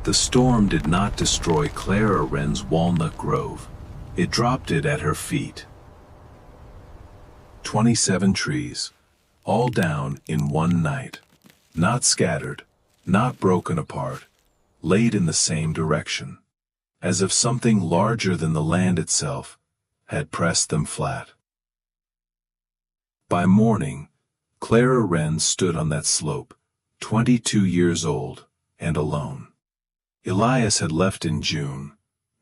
The storm did not destroy Clara Wren's walnut grove. It dropped it at her feet. 27 trees, all down in one night. Not scattered, not broken apart, laid in the same direction. As if something larger than the land itself had pressed them flat. By morning, Clara Wren stood on that slope, 22 years old, and alone. Elias had left in June,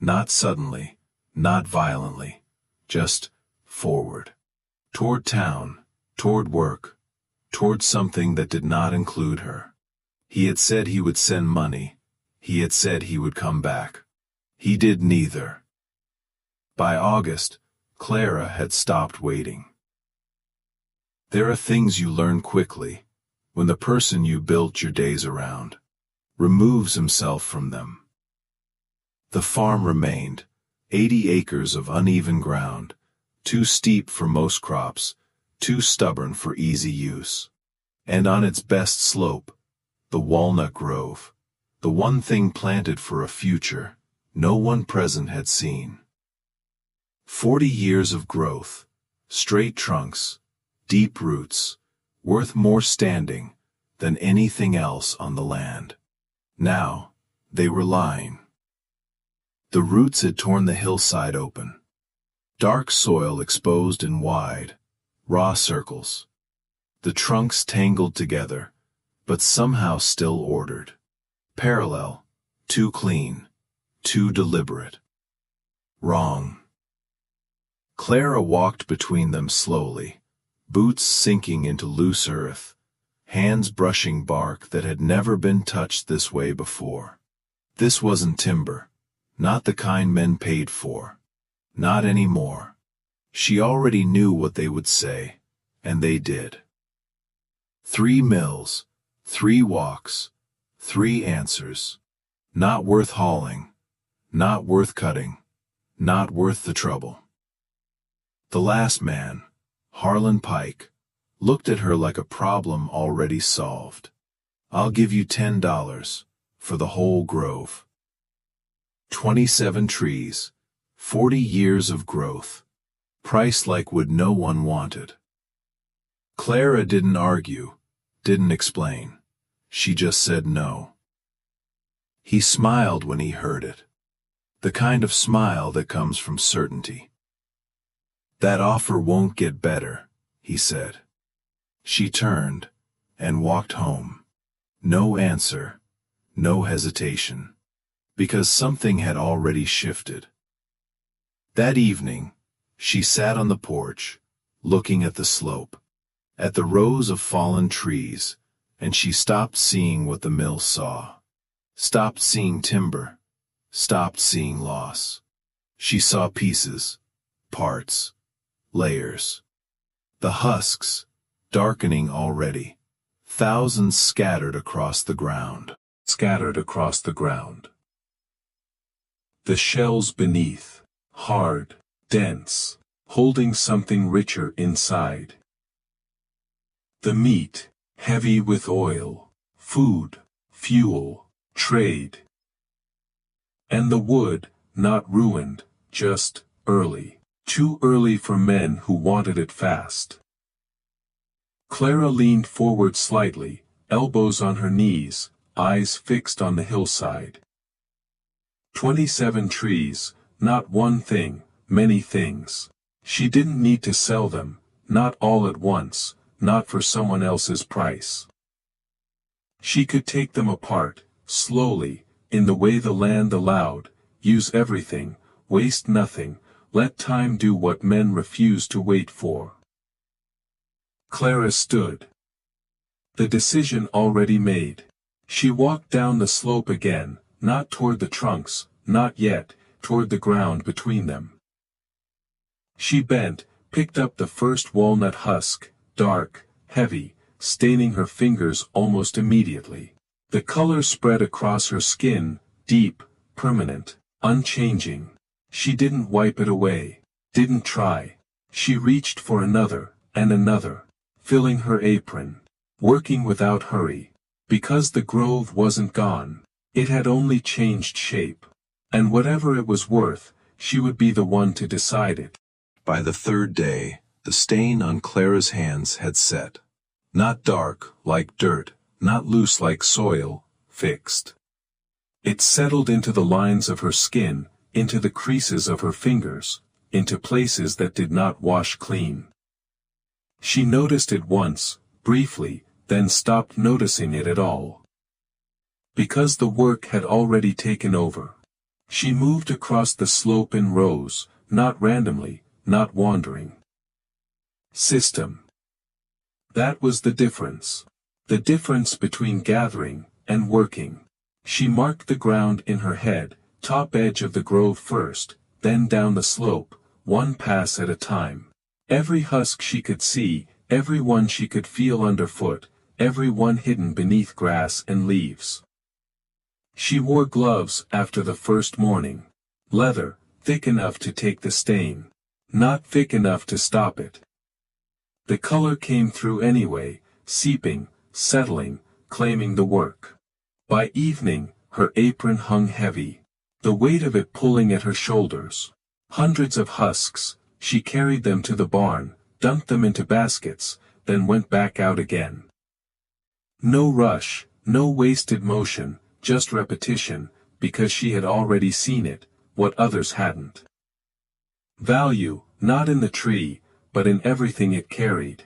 not suddenly, not violently, just forward. Toward town, toward work, toward something that did not include her. He had said he would send money. He had said he would come back. He did neither. By August, Clara had stopped waiting. There are things you learn quickly, when the person you built your days around removes himself from them. The farm remained, 80 acres of uneven ground, too steep for most crops, too stubborn for easy use. And on its best slope, the walnut grove, the one thing planted for a future no one present had seen. 40 years of growth, straight trunks, deep roots, worth more standing than anything else on the land. Now, they were lying. The roots had torn the hillside open. Dark soil exposed in wide, raw circles. The trunks tangled together, but somehow still ordered. Parallel, too clean, too deliberate. Wrong. Clara walked between them slowly, boots sinking into loose earth, hands brushing bark that had never been touched this way before. This wasn't timber, not the kind men paid for. Not anymore. She already knew what they would say, and they did. 3 mills, 3 walks, 3 answers. Not worth hauling, not worth cutting, not worth the trouble. The last man, Harlan Pike, looked at her like a problem already solved. I'll give you $10 for the whole grove. 27 trees, 40 years of growth, price like wood no one wanted. Clara didn't argue, didn't explain. She just said no. He smiled when he heard it. The kind of smile that comes from certainty. That offer won't get better, he said. She turned and walked home. No answer, no hesitation. Because something had already shifted. That evening, she sat on the porch, looking at the slope, at the rows of fallen trees, and she stopped seeing what the mill saw. Stopped seeing timber, stopped seeing loss. She saw pieces, parts, layers. The husks, darkening already, thousands scattered across the ground. The shells beneath, hard, dense, holding something richer inside. The meat, heavy with oil, food, fuel, trade. And the wood, not ruined, just early. Too early for men who wanted it fast. Clara leaned forward slightly, elbows on her knees, eyes fixed on the hillside. 27 trees, not one thing, many things. She didn't need to sell them, not all at once, not for someone else's price. She could take them apart, slowly, in the way the land allowed, use everything, waste nothing, let time do what men refuse to wait for. Clara stood. The decision already made. She walked down the slope again, not toward the trunks, not yet, toward the ground between them. She bent, picked up the first walnut husk, dark, heavy, staining her fingers almost immediately. The color spread across her skin, deep, permanent, unchanging. She didn't wipe it away, didn't try. She reached for another, and another, filling her apron, working without hurry, because the grove wasn't gone. It had only changed shape. And whatever it was worth, she would be the one to decide it. By the third day, the stain on Clara's hands had set. Not dark, like dirt, not loose like soil, fixed. It settled into the lines of her skin, into the creases of her fingers, into places that did not wash clean. She noticed it once, briefly, then stopped noticing it at all. Because the work had already taken over. She moved across the slope in rows, not randomly, not wandering. System. That was the difference. The difference between gathering and working. She marked the ground in her head, top edge of the grove first, then down the slope, one pass at a time. Every husk she could see, every one she could feel underfoot, every one hidden beneath grass and leaves. She wore gloves after the first morning. Leather, thick enough to take the stain. Not thick enough to stop it. The color came through anyway, seeping, settling, claiming the work. By evening, her apron hung heavy. The weight of it pulling at her shoulders. Hundreds of husks, she carried them to the barn, dunked them into baskets, then went back out again. No rush, no wasted motion, just repetition, because she had already seen it, what others hadn't. Value, not in the tree, but in everything it carried.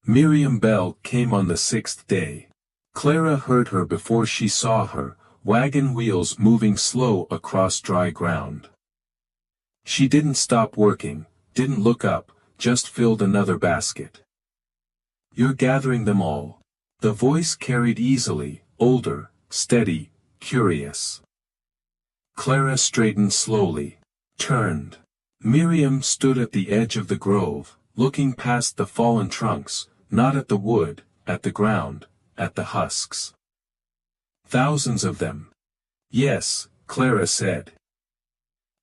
Miriam Bell came on the 6th day. Clara heard her before she saw her, wagon wheels moving slow across dry ground. She didn't stop working, didn't look up, just filled another basket. You're gathering them all. The voice carried easily, older, steady, curious. Clara straightened slowly, turned. Miriam stood at the edge of the grove, looking past the fallen trunks, not at the wood, at the ground, at the husks. Thousands of them. Yes, Clara said.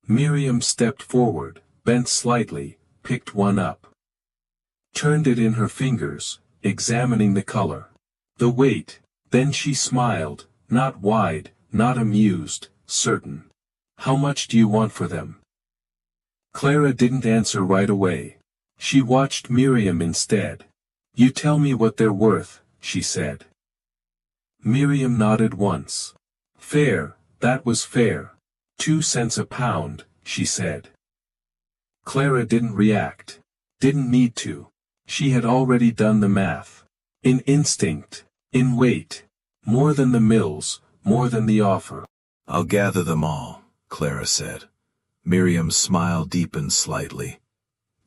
Miriam stepped forward, bent slightly, picked one up. Turned it in her fingers, examining the color. The weight. Then she smiled, not wide, not amused, certain. How much do you want for them? Clara didn't answer right away. She watched Miriam instead. You tell me what they're worth, she said. Miriam nodded once. Fair, that was fair. 2 cents a pound, she said. Clara didn't react. Didn't need to. She had already done the math. In instinct, in weight. More than the mills, more than the offer. I'll gather them all, Clara said. Miriam's smile deepened slightly.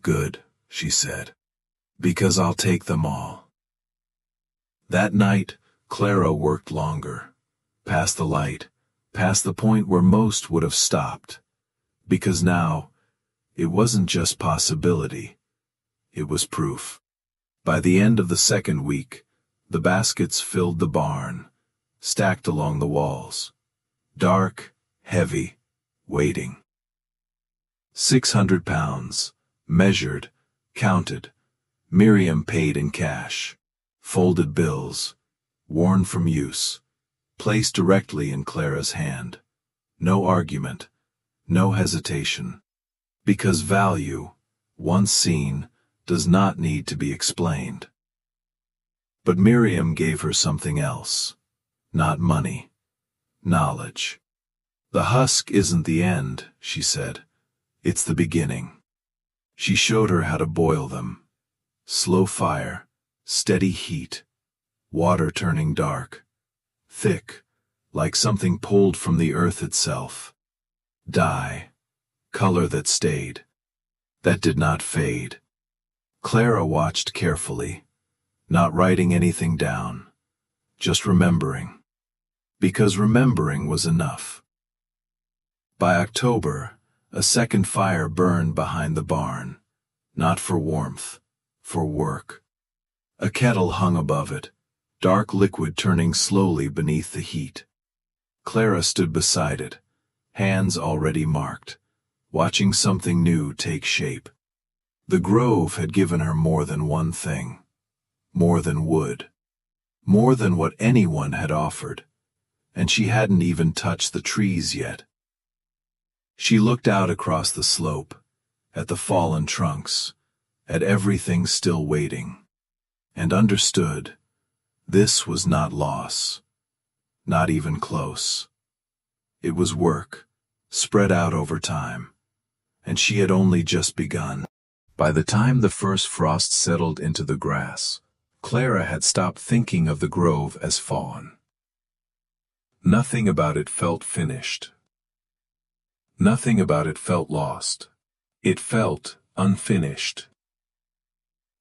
Good, she said. Because I'll take them all. That night, Clara worked longer. Past the light, past the point where most would have stopped. Because now, it wasn't just possibility. It was proof. By the end of the 2nd week, the baskets filled the barn, stacked along the walls. Dark, heavy, waiting. 600 pounds, measured, counted. Miriam paid in cash. Folded bills, worn from use, placed directly in Clara's hand. No argument, no hesitation. Because value, once seen, does not need to be explained. But Miriam gave her something else. Not money. Knowledge. The husk isn't the end, she said. It's the beginning. She showed her how to boil them. Slow fire, steady heat, water turning dark, thick, like something pulled from the earth itself. Dye, color that stayed, that did not fade. Clara watched carefully, not writing anything down, just remembering. Because remembering was enough. By October, a 2nd fire burned behind the barn, not for warmth, for work. A kettle hung above it, dark liquid turning slowly beneath the heat. Clara stood beside it, hands already marked, watching something new take shape. The grove had given her more than one thing. More than wood. More than what anyone had offered. and she hadn't even touched the trees yet. She looked out across the slope, at the fallen trunks, at everything still waiting, and understood this was not loss, not even close. It was work, spread out over time, and she had only just begun. By the time the first frost settled into the grass, Clara had stopped thinking of the grove as fallen. Nothing about it felt finished. Nothing about it felt lost. It felt unfinished.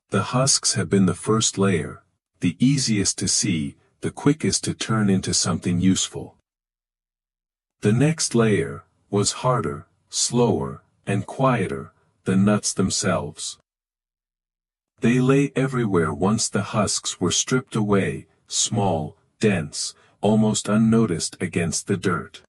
The husks had been the first layer, the easiest to see, the quickest to turn into something useful. The next layer was harder, slower, and quieter, the nuts themselves. They lay everywhere once the husks were stripped away, small, dense, almost unnoticed against the dirt.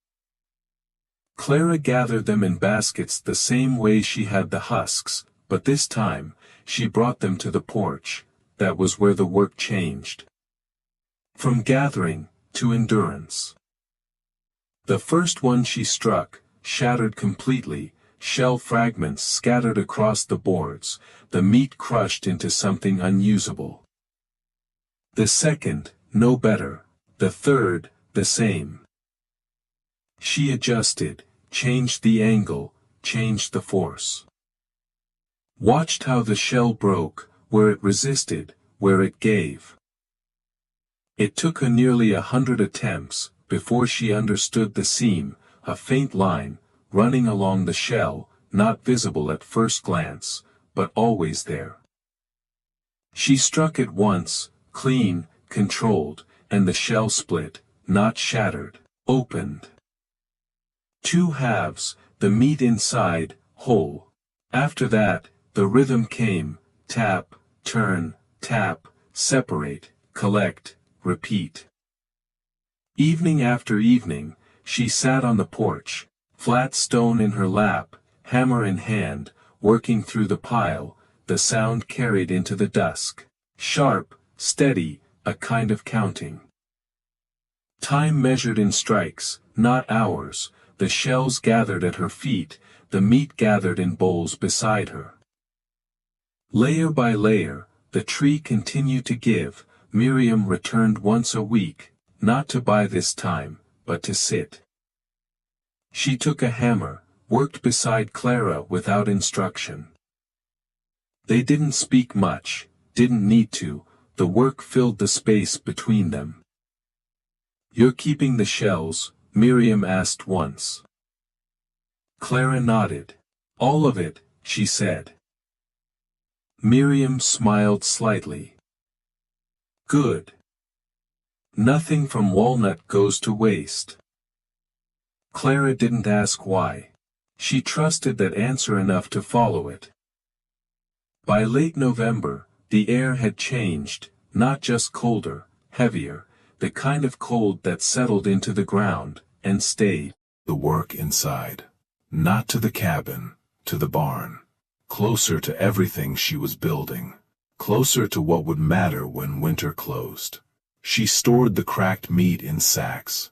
Clara gathered them in baskets the same way she had the husks, but this time, she brought them to the porch. That was where the work changed. From gathering to endurance. The first one she struck, shattered completely, shell fragments scattered across the boards, the meat crushed into something unusable. The second, no better. The third, the same. She adjusted, changed the angle, changed the force. Watched how the shell broke, where it resisted, where it gave. It took her nearly 100 attempts, before she understood the seam, a faint line, running along the shell, not visible at first glance, but always there. She struck it once, clean, controlled, and the shell split, not shattered, opened. Two halves, the meat inside, whole. After that, the rhythm came, tap, turn, tap, separate, collect, repeat. Evening after evening, she sat on the porch, flat stone in her lap, hammer in hand, working through the pile, the sound carried into the dusk. Sharp, steady, a kind of counting. Time measured in strikes, not hours, the shells gathered at her feet, the meat gathered in bowls beside her. Layer by layer, the tree continued to give. Miriam returned once a week, not to buy this time, but to sit. She took a hammer, worked beside Clara without instruction. They didn't speak much, didn't need to, the work filled the space between them. "You're keeping the shells?" Miriam asked once. Clara nodded. "All of it," she said. Miriam smiled slightly. "Good. Nothing from Walnut goes to waste." Clara didn't ask why. She trusted that answer enough to follow it. By late November, the air had changed, not just colder, heavier, the kind of cold that settled into the ground, and stayed. The work inside. Not to the cabin, to the barn. Closer to everything she was building. Closer to what would matter when winter closed. She stored the cracked meat in sacks.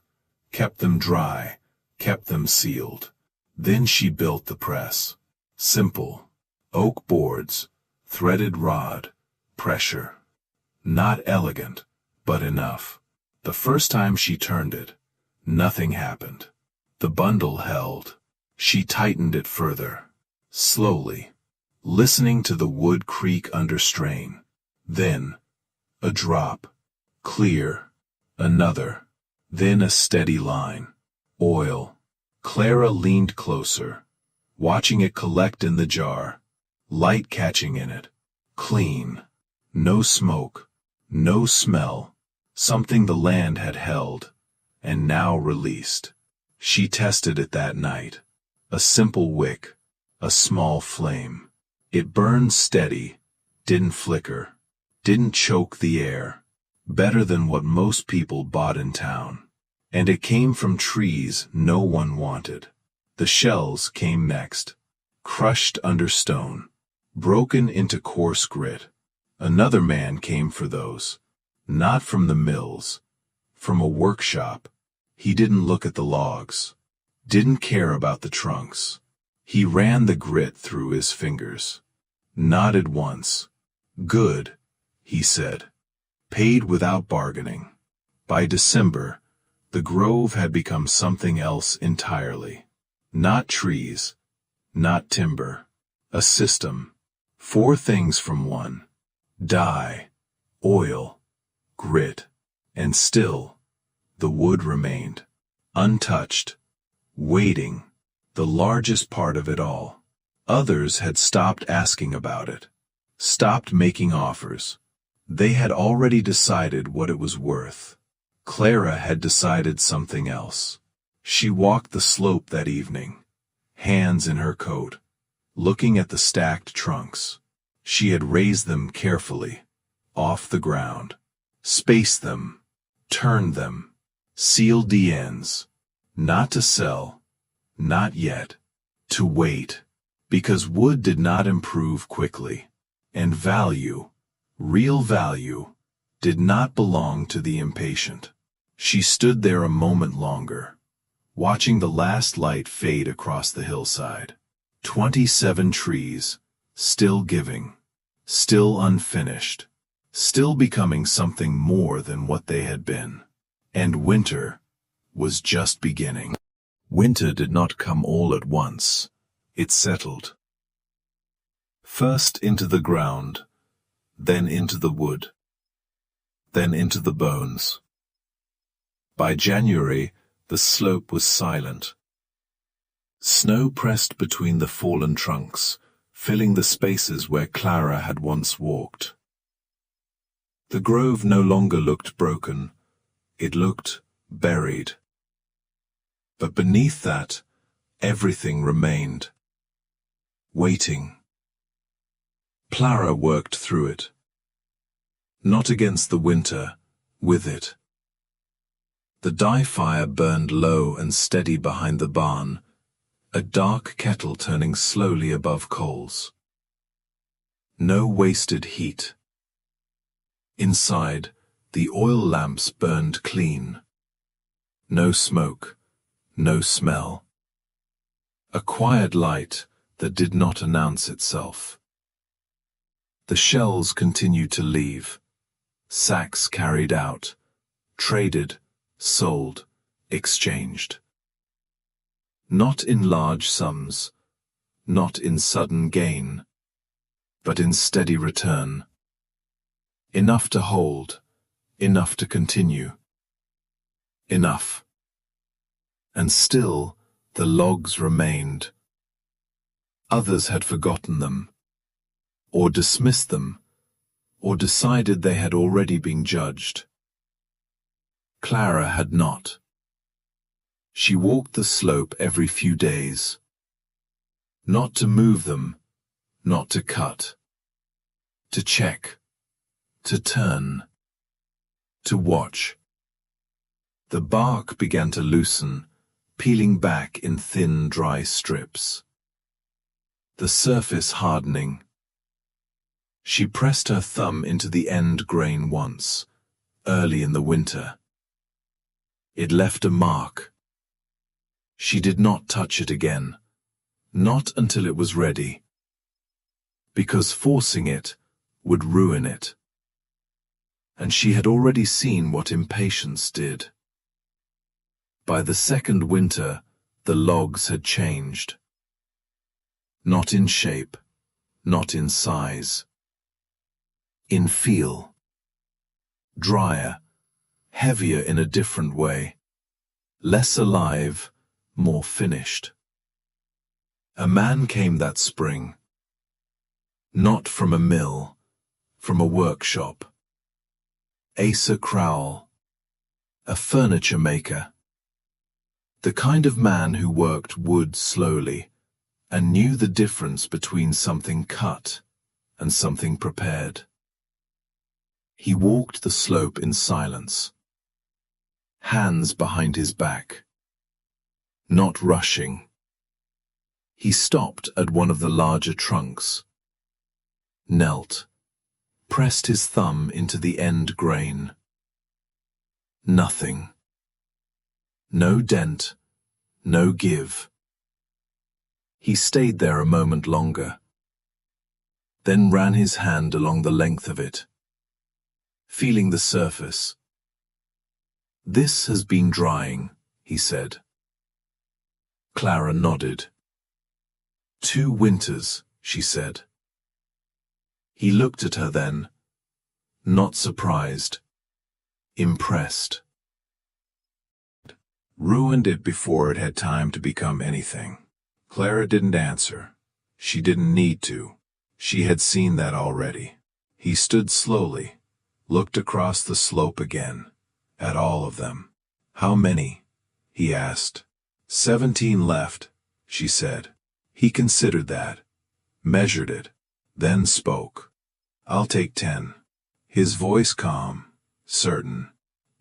Kept them dry, kept them sealed. Then she built the press. Simple. Oak boards, threaded rod, pressure. Not elegant, but enough. The first time she turned it, nothing happened. The bundle held. She tightened it further. Slowly. Listening to the wood creak under strain. Then, a drop. Clear. Another. Then a steady line. Oil. Clara leaned closer, watching it collect in the jar. Light catching in it. Clean. No smoke. No smell. Something the land had held, and now released. She tested it that night. A simple wick. A small flame. It burned steady. Didn't flicker. Didn't choke the air. Better than what most people bought in town. And it came from trees no one wanted. The shells came next. Crushed under stone. Broken into coarse grit. Another man came for those. Not from the mills. From a workshop. He didn't look at the logs, didn't care about the trunks. He ran the grit through his fingers, nodded once. "Good," he said, paid without bargaining. By December, the grove had become something else entirely. Not trees, not timber, a system. 4 things from one: dye, oil, grit, and still, the wood remained, untouched, waiting, the largest part of it all. Others had stopped asking about it, stopped making offers. They had already decided what it was worth. Clara had decided something else. She walked the slope that evening, hands in her coat, looking at the stacked trunks. She had raised them carefully, off the ground, spaced them, turned them, sealed the ends, not to sell, not yet, to wait, because wood did not improve quickly, and value, real value, did not belong to the impatient. She stood there a moment longer, watching the last light fade across the hillside. 27 trees, still giving, still unfinished, still becoming something more than what they had been. And winter was just beginning. Winter did not come all at once. It settled. First into the ground, then into the wood, then into the bones. By January, the slope was silent. Snow pressed between the fallen trunks, filling the spaces where Clara had once walked. The grove no longer looked broken. It looked buried. But beneath that, everything remained, waiting. Clara worked through it. Not against the winter, with it. The dye fire burned low and steady behind the barn, a dark kettle turning slowly above coals. No wasted heat. Inside, the oil lamps burned clean. No smoke, no smell. A quiet light that did not announce itself. The shells continued to leave, sacks carried out, traded, sold, exchanged. Not in large sums, not in sudden gain, but in steady return. Enough to hold, enough to continue. Enough. And still, the logs remained. Others had forgotten them, or dismissed them, or decided they had already been judged. Clara had not. She walked the slope every few days. Not to move them, not to cut. To check. To turn. To watch. The bark began to loosen, peeling back in thin, dry strips. The surface hardening. She pressed her thumb into the end grain once, early in the winter. It left a mark. She did not touch it again, not until it was ready, because forcing it would ruin it. And she had already seen what impatience did. By the second winter, the logs had changed. Not in shape, not in size. In feel. Drier, heavier in a different way. Less alive, more finished. A man came that spring. Not from a mill, from a workshop. Asa Crowell, a furniture maker. The kind of man who worked wood slowly and knew the difference between something cut and something prepared. He walked the slope in silence, hands behind his back, not rushing. He stopped at one of the larger trunks, knelt, pressed his thumb into the end grain. Nothing. No dent, no give. He stayed there a moment longer, then ran his hand along the length of it, feeling the surface. "This has been drying," he said. Clara nodded. "2 winters," she said. He looked at her then, not surprised, impressed. Ruined it before it had time to become anything. Clara didn't answer. She didn't need to. She had seen that already. He stood slowly, looked across the slope again, at all of them. "How many?" he asked. 17 left, she said. He considered that, measured it, then spoke. "I'll take 10. His voice calm, certain.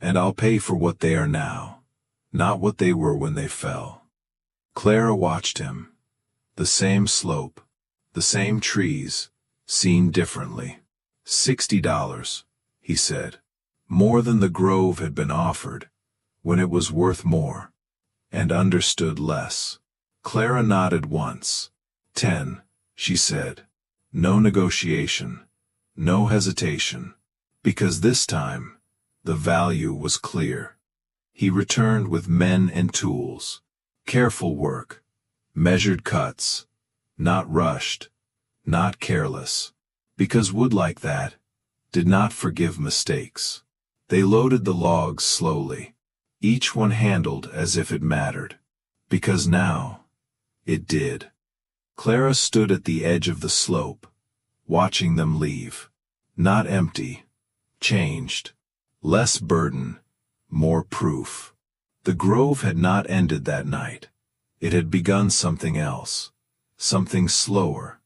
"And I'll pay for what they are now, not what they were when they fell." Clara watched him. The same slope, the same trees, seen differently. $60, he said. More than the grove had been offered, when it was worth more, and understood less. Clara nodded once. 10, she said. No negotiation, no hesitation, because this time, the value was clear. He returned with men and tools. Careful work, measured cuts, not rushed, not careless, because wood like that did not forgive mistakes. They loaded the logs slowly, each one handled as if it mattered, because now it did. Clara stood at the edge of the slope, watching them leave. Not empty, changed, less burden, more proof. The grove had not ended that night. It had begun something else, something slower,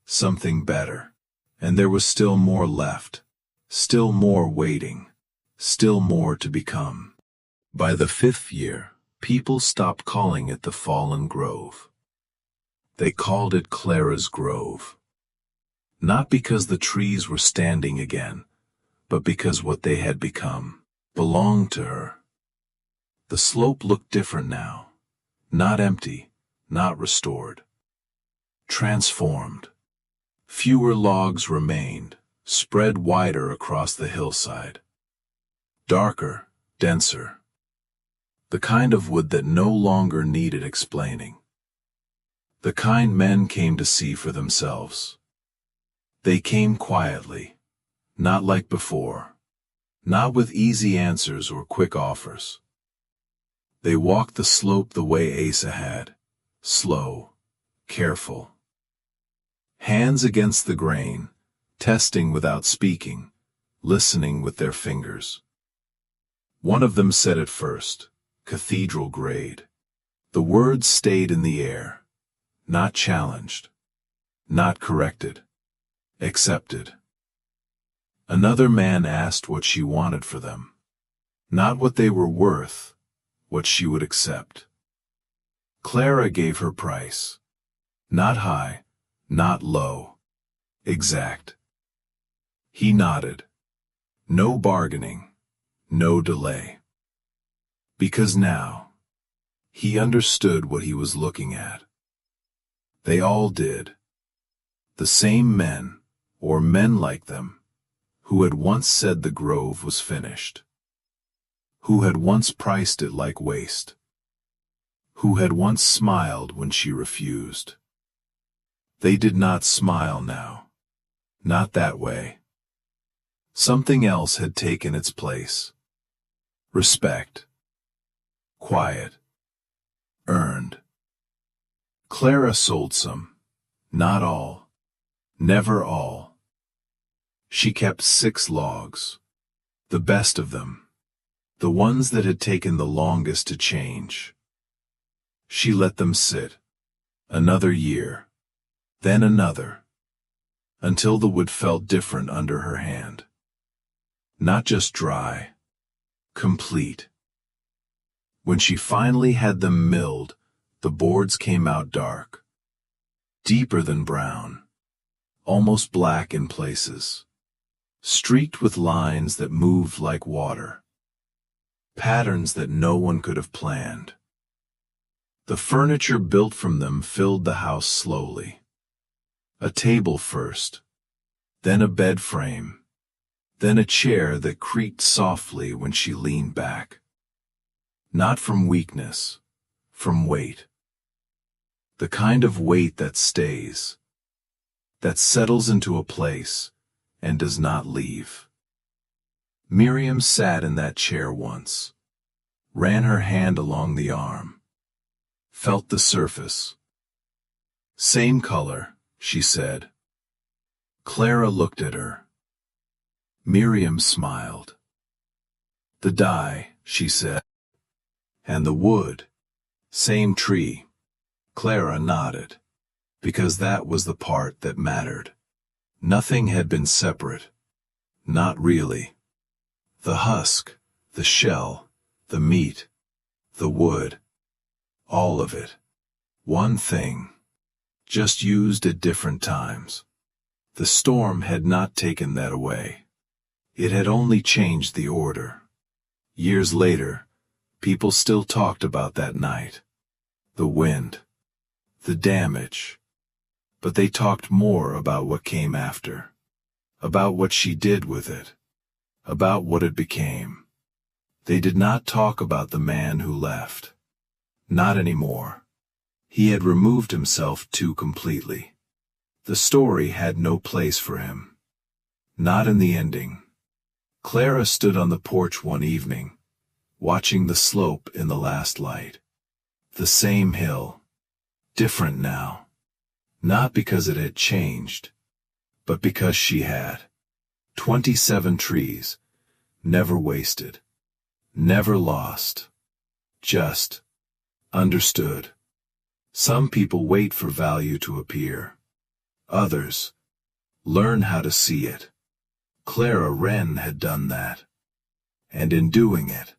something better. And there was still more left, still more waiting, still more to become. By the 5th year, people stopped calling it the Fallen Grove. They called it Clara's Grove. Not because the trees were standing again, but because what they had become belonged to her. The slope looked different now, not empty, not restored. Transformed. Fewer logs remained, spread wider across the hillside. Darker, denser. The kind of wood that no longer needed explaining. The kind men came to see for themselves. They came quietly, not like before, not with easy answers or quick offers. They walked the slope the way Asa had, slow, careful. Hands against the grain, testing without speaking, listening with their fingers. One of them said it first, cathedral grade. The words stayed in the air, not challenged, not corrected, accepted. Another man asked what she wanted for them. Not what they were worth, what she would accept. Clara gave her price. Not high, not low. Exact. He nodded. No bargaining, no delay. Because now, he understood what he was looking at. They all did. The same men, or men like them, who had once said the grove was finished. Who had once priced it like waste. Who had once smiled when she refused. They did not smile now. Not that way. Something else had taken its place. Respect. Quiet. Earned. Clara sold some. Not all. Never all. She kept 6 logs. The best of them. The ones that had taken the longest to change. She let them sit. Another year. Then another. Until the wood felt different under her hand. Not just dry. Complete. When she finally had them milled, the boards came out dark. Deeper than brown. Almost black in places. Streaked with lines that moved like water. patterns that no one could have planned. The furniture built from them filled the house slowly. A table first, then a bed frame, then a chair that creaked softly when she leaned back. Not from weakness, from weight. The kind of weight that stays, that settles into a place and does not leave. Miriam sat in that chair once, ran her hand along the arm, felt the surface. Same color, she said. Clara looked at her. Miriam smiled. The dye, she said. And the wood. Same tree. Clara nodded, because that was the part that mattered. Nothing had been separate. Not really. The husk, the shell, the meat, the wood. All of it. One thing. Just used at different times. The storm had not taken that away. It had only changed the order. Years later, people still talked about that night. The wind. The damage. But they talked more about what came after. About what she did with it. About what it became. They did not talk about the man who left. Not anymore. He had removed himself too completely. The story had no place for him. Not in the ending. Clara stood on the porch one evening, watching the slope in the last light. The same hill. Different now. Not because it had changed, but because she had. 27 trees. Never wasted. Never lost. Just understood. Some people wait for value to appear. Others learn how to see it. Clara Wren had done that. And in doing it,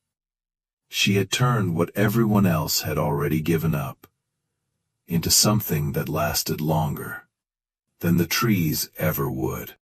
she had turned what everyone else had already given up into something that lasted longer than the trees ever would.